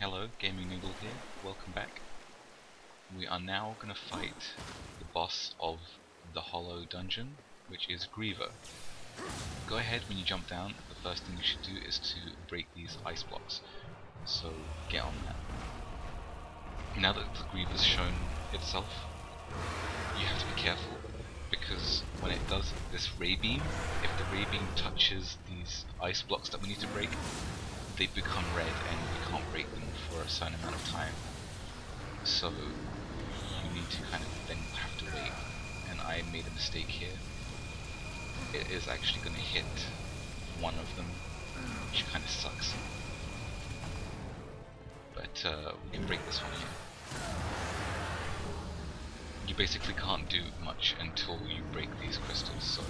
Hello, GamingNoodle here, welcome back. We are now going to fight the boss of the Hollow Dungeon, which is Griever. Go ahead, when you jump down, the first thing you should do is to break these ice blocks. So get on that. Now that the Griever's shown itself, you have to be careful, because when it does this ray beam, if the ray beam touches these ice blocks that we need to break, they become red and we can't break them for a certain amount of time. So you need to kind of then have to wait, and I made a mistake here. It is actually going to hit one of them, which kind of sucks. But we can break this one here. You basically can't do much until you break these crystals, so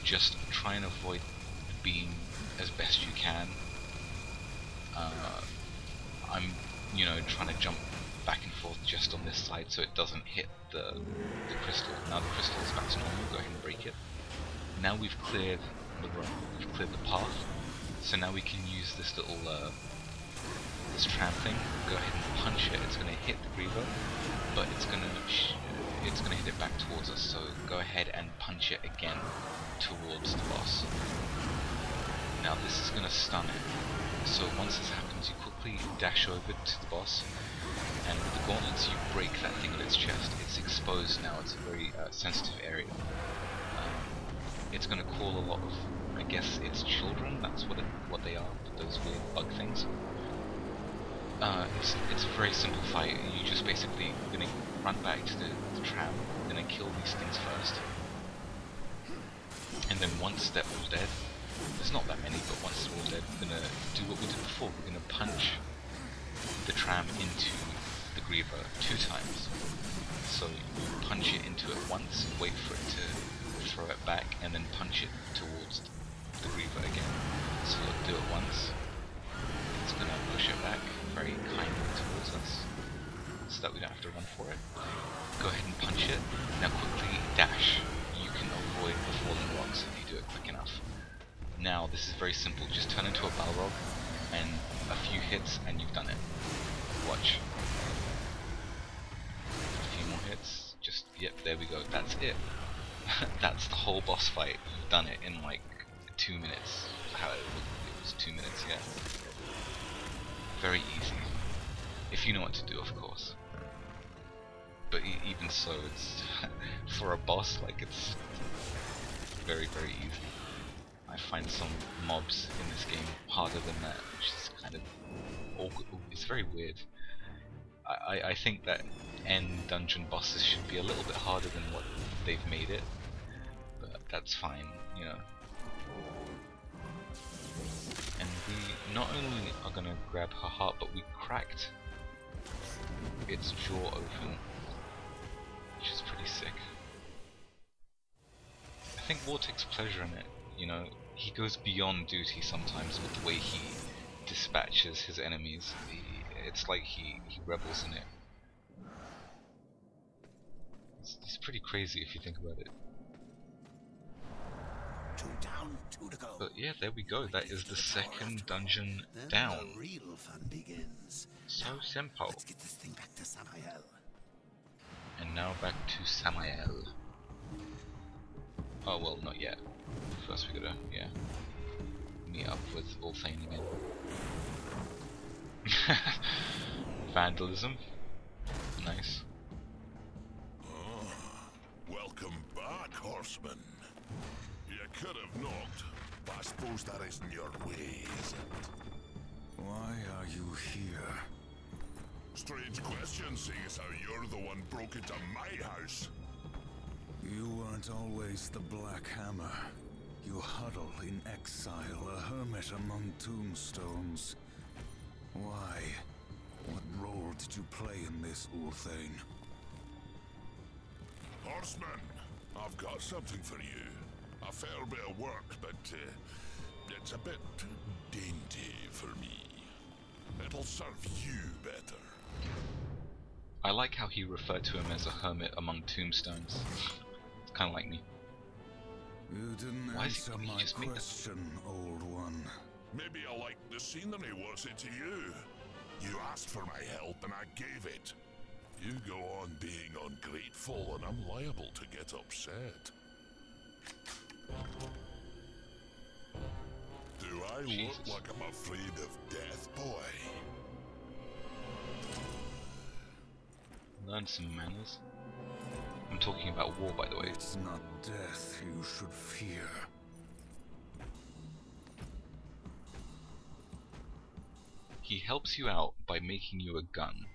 just try and avoid the beam as best you can. I'm, trying to jump back and forth just on this side so it doesn't hit the crystal. Now the crystal is back to normal, go ahead and break it. Now we've cleared the room, we've cleared the path, so now we can use this little this tram thing. Go ahead and punch it. It's going to hit the Griever, but it's going to hit it back towards us. So go ahead and punch it again towards the boss. Now this is going to stun it. So once this happens, you quickly dash over to the boss, and with the gauntlets you break that thing in its chest. It's exposed now. It's a very sensitive area. It's going to call a lot of, I guess it's children. That's what they are. Those weird bug things. It's a very simple fight. You just basically going to run back to the tram, going to kill these things first, and then once they're all dead, there's not that many, but once they're all dead, we're going to do what we did before. We're going to punch the tram into the Griever 2 times. So you punch it into it once, wait for it to throw it back, and then punch it towards the Griever again. So do it once. It's going to push it back very kindly towards us, so that we don't have to run for it. Go ahead and punch it. Now quickly dash. You can avoid the falling rocks if you do it quick enough. Now this is very simple. Just turn into a Balrog, and a few hits, and you've done it. Watch. A few more hits. Just yep, there we go. That's it. That's the whole boss fight. You've done it in like 2 minutes. How it was 2 minutes, yeah. Very easy, if you know what to do, of course. But even so, it's for a boss, like, it's very, very easy. I find some mobs in this game harder than that, which is kind of awkward. It's very weird. I think that end dungeon bosses should be a little bit harder than what they've made it, but that's fine, And we not only are going to grab her heart, but we cracked its jaw open, which is pretty sick. I think War takes pleasure in it, he goes beyond duty sometimes with the way he dispatches his enemies. It's like he revels in it. It's pretty crazy if you think about it. 2 down, 2 to go. But yeah, there we go. That is the second dungeon down. The real fun begins. So simple. Let's get this thing back to Samael. And now back to Samael. Oh well, not yet. First we gotta, meet up with Ulthane again. Vandalism. Nice. Welcome back, horseman. You could have knocked, but I suppose that isn't your way, is it? Why are you here? Strange question, seeing as how you're the one broke into my house. You weren't always the Black Hammer. You huddle in exile, a hermit among tombstones. Why? What role did you play in this, Ulthane? Horseman, I've got something for you. A fair bit of work, but it's a bit dainty for me. It'll serve you better. I like how he referred to him as a hermit among tombstones. It's kind of like me. You didn't answer my question, old one. Maybe I like the scenery, was it to you? You asked for my help and I gave it. You go on being ungrateful and I'm liable to get upset. Do I Jesus. look like I'm afraid of death, boy? Learn some manners. I'm talking about war, by the way. It's not death you should fear. He helps you out by making you a gun.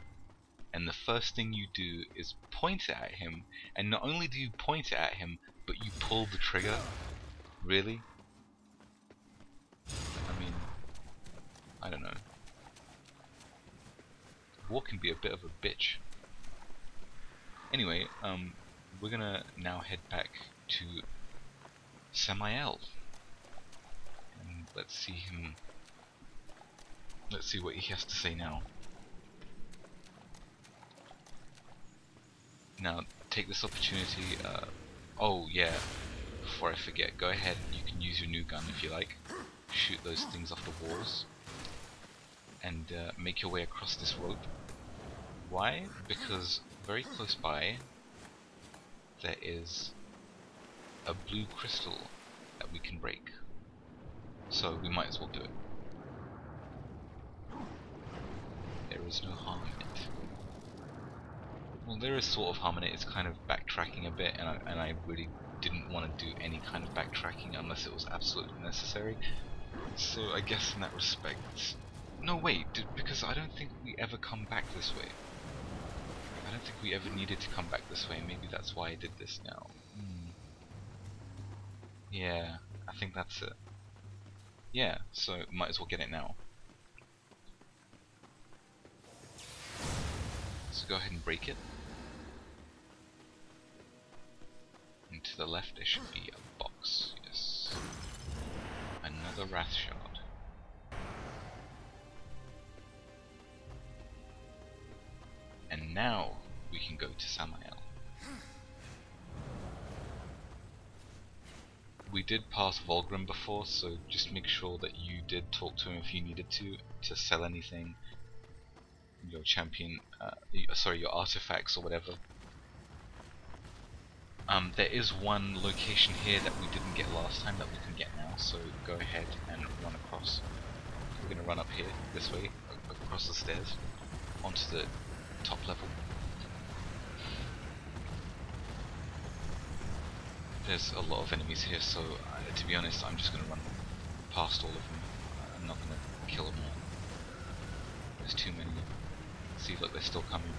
And the first thing you do is point it at him, and not only do you point it at him, but you pull the trigger. Really? I mean, I don't know. War can be a bit of a bitch. Anyway, we're gonna now head back to Samael. And let's see what he has to say now. Now, take this opportunity, oh yeah, before I forget, go ahead and you can use your new gun if you like. Shoot those things off the walls. And make your way across this rope. Why? Because very close by, there is a blue crystal that we can break. So we might as well do it. There is no harm in it. Well, there is sort of harm in it. It's kind of backtracking a bit, and I really didn't want to do any kind of backtracking unless it was absolutely necessary. So I guess in that respect... No, wait, because I don't think we ever come back this way. I don't think we ever needed to come back this way. Maybe that's why I did this now. Yeah, I think that's it. Yeah, so might as well get it now. So go ahead and break it. And to the left there should be a box, yes. Another Wrath Shard. And now we can go to Samael. We did pass Vulgrim before, so just make sure that you did talk to him if you needed to sell anything. Your champion, sorry, your artifacts or whatever. There is one location here that we didn't get last time that we can get now, so go ahead and run across. We're going to run up here, this way, across the stairs, onto the top level. There's a lot of enemies here, so to be honest, I'm just going to run past all of them. I'm not going to kill them all. There's too many. See, look, they're still coming.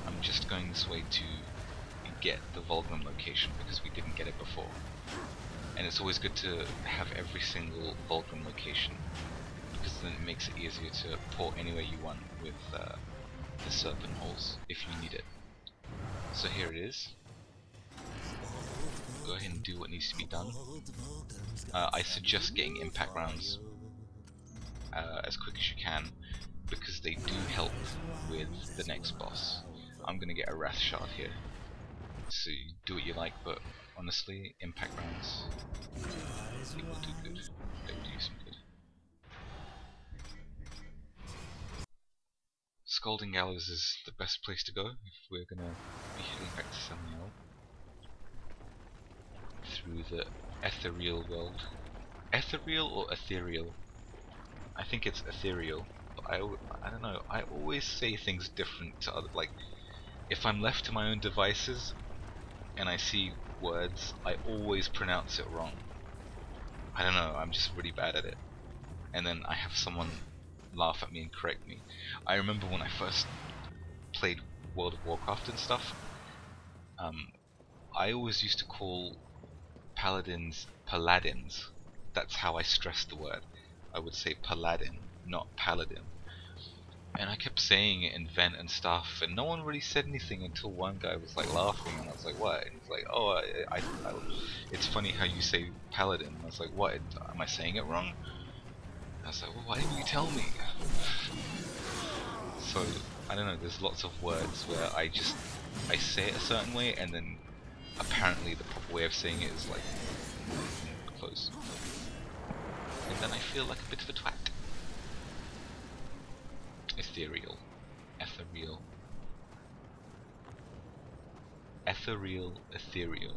I'm just going this way to get the Vulgrim location because we didn't get it before. And it's always good to have every single Vulgrim location because then it makes it easier to port anywhere you want with the serpent holes if you need it. So here it is. Go ahead and do what needs to be done. I suggest getting impact rounds as quick as you can because they do help with the next boss. I'm gonna get a Wrath Shard here. So you do what you like, but honestly, impact rounds, they will do good. They will do some good. Scalding Gallows is the best place to go if we're gonna be heading back to Samael through the ethereal world. Ethereal or ethereal? I think it's ethereal, but I don't know. I always say things different to other. Like, if I'm left to my own devices and I see words, I always pronounce it wrong. I don't know. I'm just really bad at it. And then I have someone laugh at me and correct me. I remember when I first played World of Warcraft and stuff. I always used to call paladins paladins. That's how I stressed the word. I would say paladin, not paladin. And I kept saying it in vent and stuff, and no one really said anything until one guy was like laughing, and I was like, what? And he's like, oh, it's funny how you say paladin. And I was like, what? Am I saying it wrong? And I was like, well, why didn't you tell me? So, I don't know, there's lots of words where I say it a certain way, and then apparently the proper way of saying it is like close. And then I feel like a bit of a twat. ethereal, ethereal, ethereal, ethereal.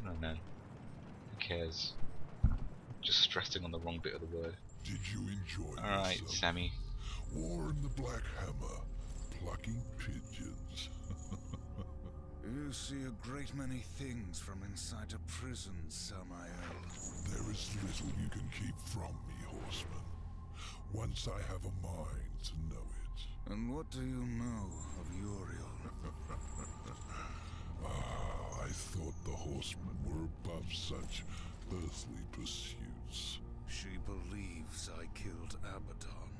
I don't know. Who cares? Just stressing on the wrong bit of the word. Did you enjoy Alright, yourself? Sammy. War in the Black Hammer, plucking pigeons. You see a great many things from inside a prison, Samael. There is little you can keep from me, horseman. Once I have a mind to know it. And what do you know of Uriel? I thought the horsemen were above such earthly pursuits. She believes I killed Abaddon.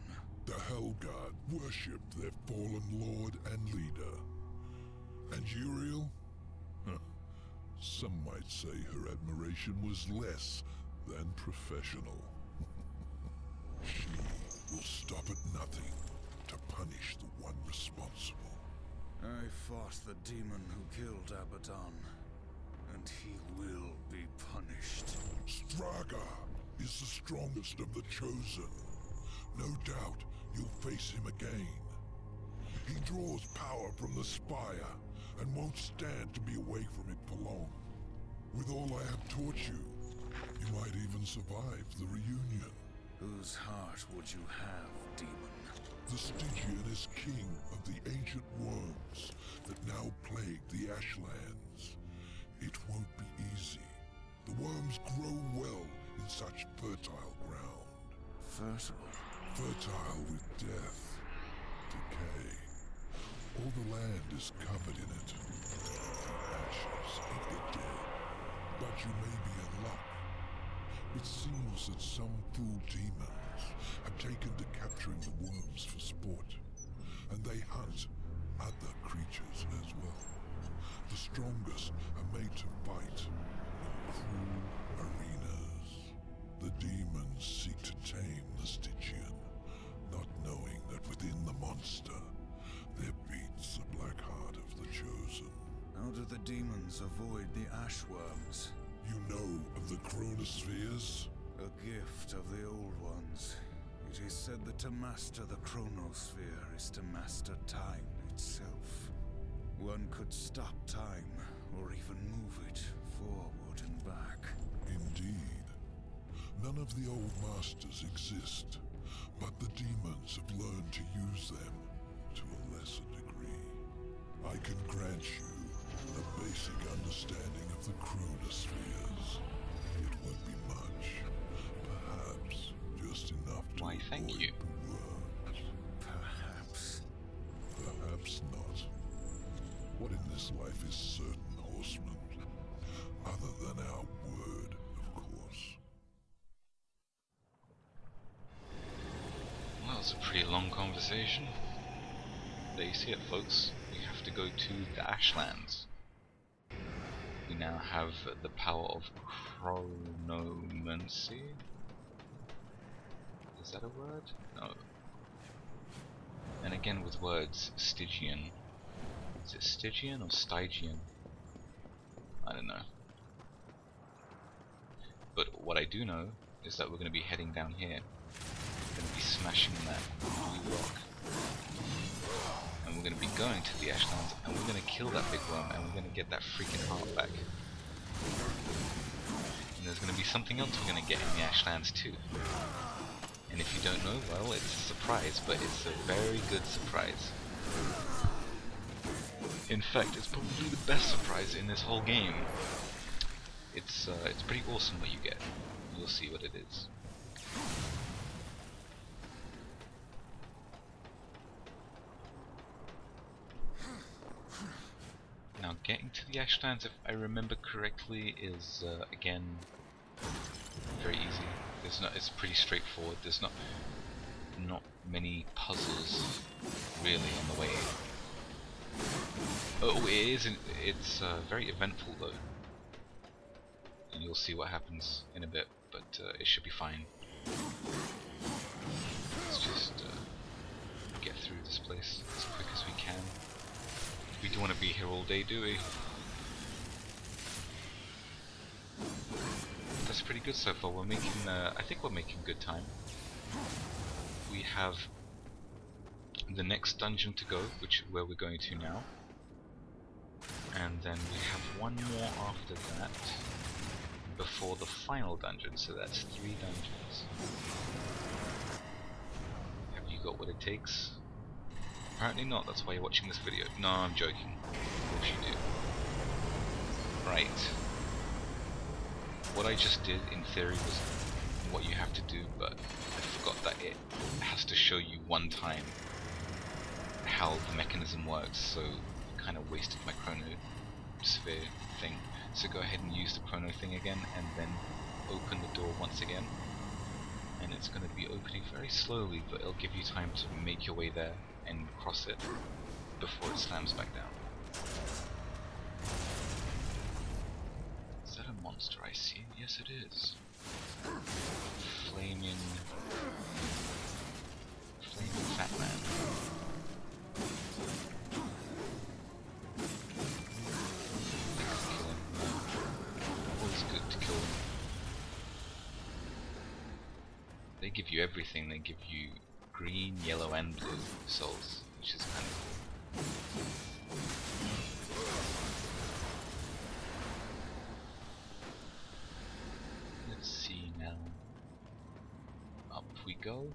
The Hellguard worshipped their fallen lord and leader. And Uriel? Some might say her admiration was less than professional. She will stop at nothing to punish the one responsible. I fought the demon who killed Abaddon, and he will be punished. Straga is the strongest of the chosen. No doubt you'll face him again. He draws power from the spire and won't stand to be away from it for long. With all I have taught you, you might even survive the reunion. Whose heart would you have, demon? The Stygian is king of the ancient worms that now plague the Ashlands. It won't be easy. The worms grow well in such fertile ground. Fertile? Fertile with death, decay. All the land is covered in it. Ashes of the dead. But you may be in luck. It seems that some fool demons have taken to capturing the worms for sport, and they hunt other creatures as well. The strongest are made to fight in cruel arenas. The demons seek to tame the Stygian, not knowing that within the monster there beats the black heart of the chosen. How do the demons avoid the ashworms? You know of the chronospheres? A gift of the old ones. It is said that to master the chronosphere is to master time itself. One could stop time, or even move it forward and back. Indeed. None of the old masters exist, but the demons have learned to use them to a lesser degree. I can grant you a basic understanding of the chronospheres. It won't be much. Perhaps just enough to Why, thank avoid you. the worms. Perhaps. Perhaps not. What in this life is certain, horseman? Other than our word, of course. Well, that was a pretty long conversation. There you see it, folks. We have to go to the Ashlands. We now have the power of chronomancy. Is that a word? No. And again with words, Stygian. Is it Stygian or Stygian? I don't know. But what I do know is that we're going to be heading down here. We're going to be smashing that blue rock. And we're going to be going to the Ashlands, and we're going to kill that big worm, and we're going to get that freaking heart back. And there's going to be something else we're going to get in the Ashlands too. And if you don't know, well, it's a surprise, but it's a very good surprise. In fact, it's probably the best surprise in this whole game. It's pretty awesome what you get. You'll see what it is. Now, getting to the Ashlands, if I remember correctly, is again very easy. It's pretty straightforward. There's not many puzzles really on the way. Oh, it is. It's very eventful though, and you'll see what happens in a bit. But it should be fine. Let's just get through this place as quick as we can. We don't want to be here all day, do we? That's pretty good so far. We're making, I think we're making good time. We have the next dungeon to go, where we're going to now, and then we have one more after that before the final dungeon, so that's 3 dungeons. Have you got what it takes? Apparently not, that's why you're watching this video. No, I'm joking. Of course you do. Right. What I just did, in theory, was what you have to do, but I forgot that it has to show you one time how the mechanism works, so I kind of wasted my chrono sphere thing. So go ahead and use the chrono thing again, and then open the door once again. And it's going to be opening very slowly, but it'll give you time to make your way there and cross it before it slams back down. Is that a monster I see? Yes it is. Flaming fat man. Kill him. Always good to kill him. They give you everything. They give you green, yellow and blue souls, which is kind of cool. Let's see now. Up we go.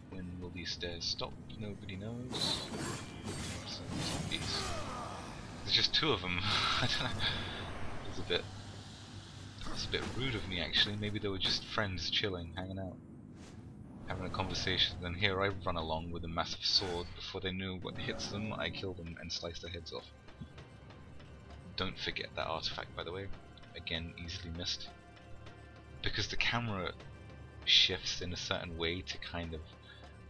When will these stairs stop? Nobody knows. Some zombies. There's just 2 of them. I don't know. It's a bit rude of me actually. Maybe they were just friends chilling, hanging out, having a conversation. Then here I run along with a massive sword. Before they knew what hits them, I kill them and slice their heads off. Don't forget that artifact, by the way. Again, easily missed. Because the camera shifts in a certain way to kind of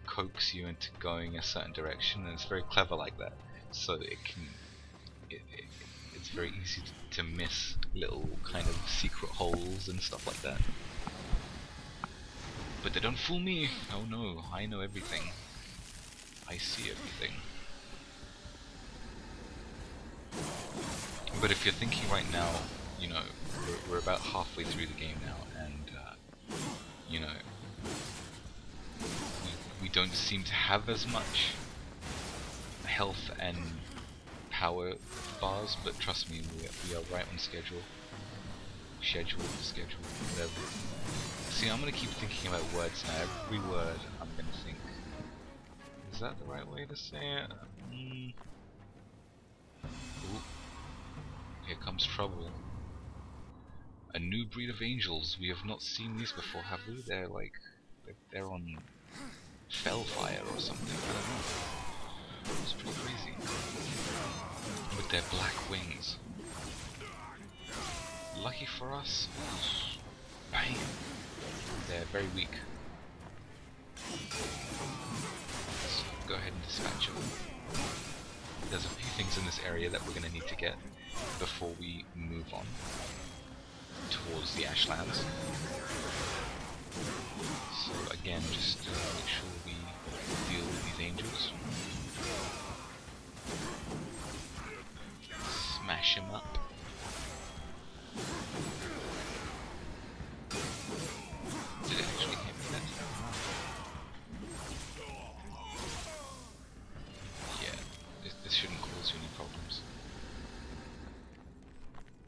coax you into going a certain direction, and it's very clever like that. So it's very easy to miss little kind of secret holes and stuff like that. But they don't fool me. Oh no, I know everything. I see everything. But if you're thinking right now, you know, we're about halfway through the game now, and you know, we don't seem to have as much health and power bars, but trust me, we are right on schedule. Schedule, whatever. See, I'm gonna keep thinking about words now. Every word I'm gonna think. Is that the right way to say it? Ooh. Here comes trouble. A new breed of angels. We have not seen these before, have we? They're like, they're on Fellfire or something. I don't know. It's pretty crazy. With their black wings. Lucky for us, bam! They're very weak. So go ahead and dispatch them. There's a few things in this area that we're going to need to get before we move on towards the Ashlands. So again, just make sure we deal with these angels. Smash him up. Did it actually hit me that time? Yeah, this shouldn't cause you any problems.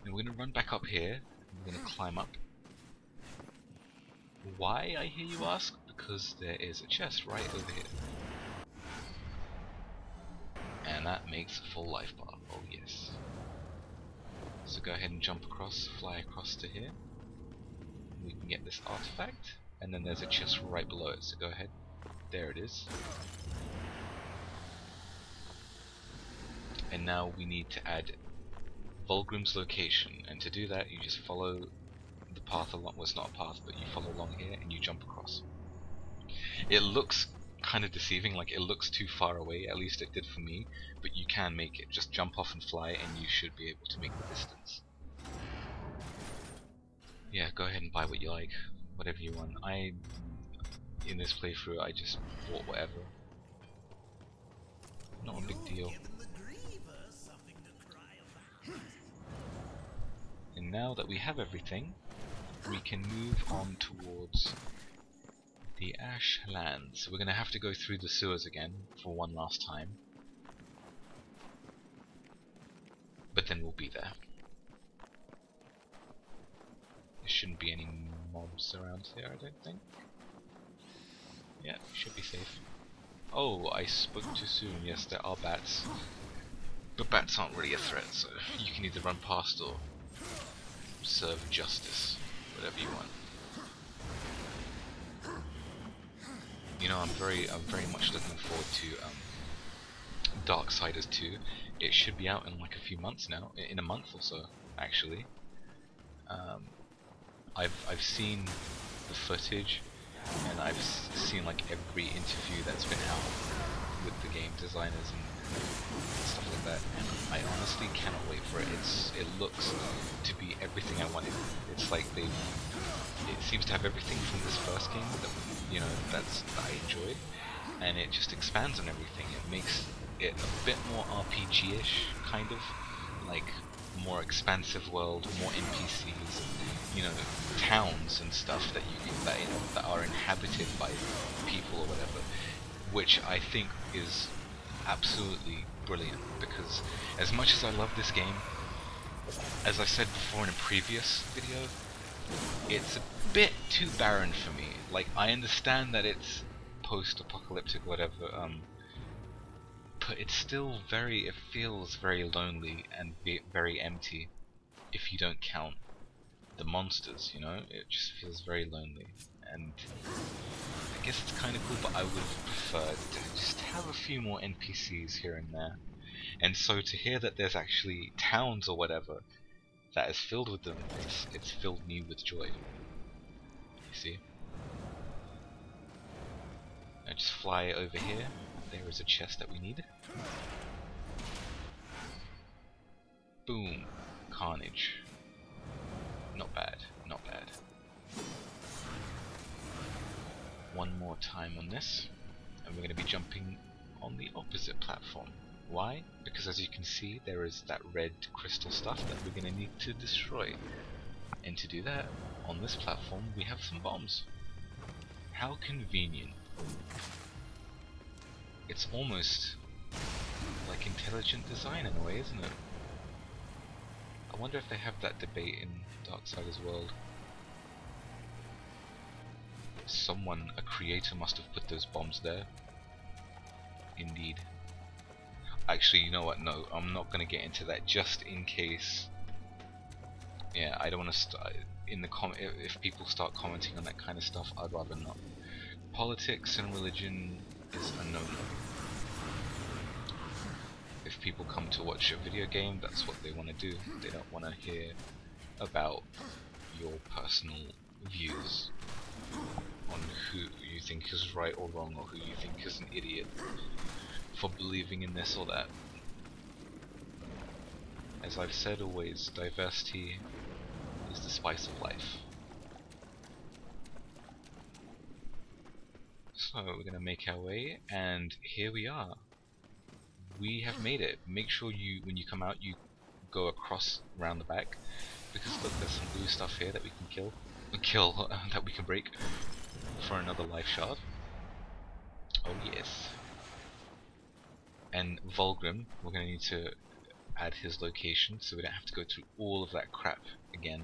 And we're going to run back up here. We're going to climb up. Why, I hear you ask? Because there is a chest right over here. And that makes a full life bar. Oh yes. So go ahead and jump across, fly across to here. We can get this artifact, and then there's a chest right below it, so go ahead. There it is. And now we need to add Vulgrim's location, and to do that you just follow the path along, well it's not a path, but you follow along here and you jump across. It looks kind of deceiving, like it looks too far away, at least it did for me, but you can make it. Just jump off and fly and you should be able to make the distance. Yeah, go ahead and buy what you like, whatever you want. In this playthrough, I just bought whatever. Not a big deal. And now that we have everything, we can move on towards the Ashlands. We're gonna have to go through the sewers again for one last time. But then we'll be there. There shouldn't be any mobs around here, I don't think. Yeah, should be safe. Oh, I spoke too soon. Yes, there are bats. But bats aren't really a threat, so you can either run past or serve justice. Whatever you want. You know, I'm very much looking forward to Darksiders 2. It should be out in like a few months now, in a month or so, actually. I've seen the footage, and I've seen like every interview that's been out with the game designers and stuff like that, and I honestly cannot wait for it. It looks to be everything I wanted. It's like it seems to have everything from this first game that that I enjoyed, and it just expands on everything. It makes it a bit more RPG-ish, kind of like more expansive world, more NPCs, towns and stuff that are inhabited by people or whatever, which I think is absolutely brilliant, because as much as I love this game, as I said before in a previous video, it's a bit too barren for me. Like, I understand that it's post-apocalyptic, whatever, but it's still it feels very lonely and very empty if you don't count the monsters, it just feels very lonely, and I guess it's kind of cool, but I would have preferred to just have a few more NPCs here and there. And so to hear that there's actually towns or whatever that is filled with them, it's filled me with joy. You see? Now just fly over here. There is a chest that we need. Boom. Carnage. Not bad, not bad. One more time on this, and we're going to be jumping on the opposite platform. Why? Because as you can see, there is that red crystal stuff that we're going to need to destroy. And to do that, on this platform, we have some bombs. How convenient. It's almost like intelligent design in a way, isn't it? I wonder if they have that debate in Darksiders world. Someone, a creator, must have put those bombs there. Indeed. Actually, you know what? No, I'm not going to get into that, just in case. Yeah, I don't want to start in the if people start commenting on that kind of stuff. I'd rather not. Politics and religion is a no-no. If people come to watch a video game, that's what they want to do. They don't want to hear about your personal views on who you think is right or wrong, or who you think is an idiot for believing in this or that. As I've said always, diversity is the spice of life. So we're going to make our way, and here we are. We have made it. Make sure when you come out, you go across around the back, because look, there's some blue stuff here that we can that we can break for another life shard. Oh yes. And Vulgrim, we're going to need to add his location so we don't have to go through all of that crap again.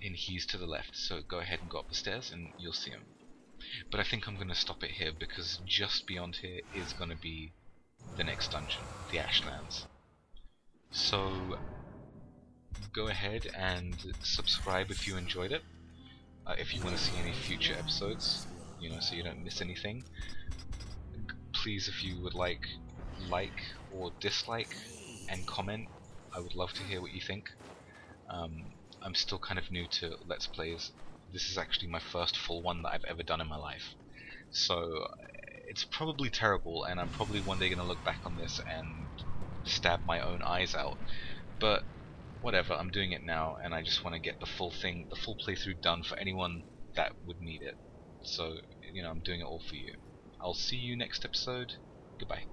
And he's to the left, so go ahead and go up the stairs and you'll see him. But I think I'm going to stop it here, because just beyond here is going to be the next dungeon, the Ashlands. So go ahead and subscribe if you enjoyed it. If you want to see any future episodes, so you don't miss anything. Please, if you would like or dislike and comment. I would love to hear what you think. I'm still kind of new to Let's Plays. This is actually my first full one that I've ever done in my life. So it's probably terrible, and I'm probably one day going to look back on this and stab my own eyes out. But whatever, I'm doing it now, and I just want to get the full playthrough done for anyone that would need it. So, I'm doing it all for you. I'll see you next episode. Goodbye.